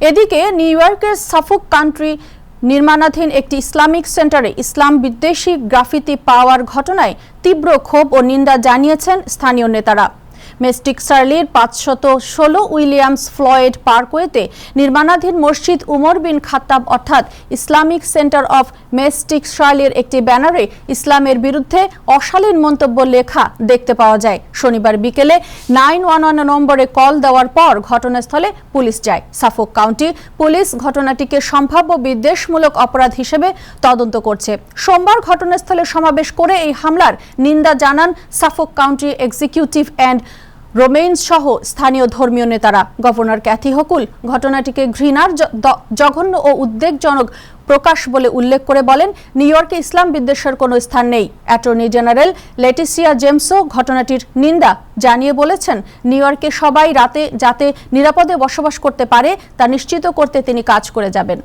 এদিকে নিউ ইয়র্কের Suffolk country নির্মাণাধীন একটি ইসলামিক সেন্টারে ইসলাম বিদ্বেষী গ্রাফিতি পাওয়ার ঘটনায় তীব্র ক্ষোভ ও নিন্দা জানিয়েছেন স্থানীয় নেতারা। মেস্টিক সার্লির 516 উইলিয়ামস ফ্লয়েড পার্কওয়েতে নির্মাণাধীন মসজিদ উমর বিন খাত্তাব অর্থাৎ ইসলামিক সেন্টার অফ মেস্টিক সার্লির একটি ব্যানারে ইসলামের বিরুদ্ধে অশালীন মন্তব্য লেখা দেখতে পাওয়া যায়। শনিবার বিকেলে 911 নম্বরে কল দেওয়ার পর ঘটনাস্থলে পুলিশ যায়। সাফোক কাউন্টি পুলিশ ঘটনাটিকে সম্ভাব্য বিদ্বেষমূলক অপরাধ হিসেবে তদন্ত করছে। সোমবার ঘটনাস্থলে সমাবেশ করে এই হামলার নিন্দা জানান সাফোক কাউন্টি এক্সিকিউটিভ অ্যান্ড রোমেইনস সহ স্থানীয় ধর্মীয় নেতারা। গভর্নর ক্যাথি হকুল ঘটনাটিকে ঘৃণার, জঘন্য ও উদ্বেগজনক প্রকাশ বলে উল্লেখ করে বলেন, নিউ ইয়র্কে ইসলাম বিদ্বেষের কোনো স্থান নেই। অ্যাটর্নি জেনারেল লেটিসিয়া জেমসও ঘটনাটির নিন্দা জানিয়ে বলেছেন, নিউ ইয়র্কে সবাই রাতে যাতে নিরাপদে বসবাস করতে পারে তা নিশ্চিত করতে তিনি কাজ করে যাবেন।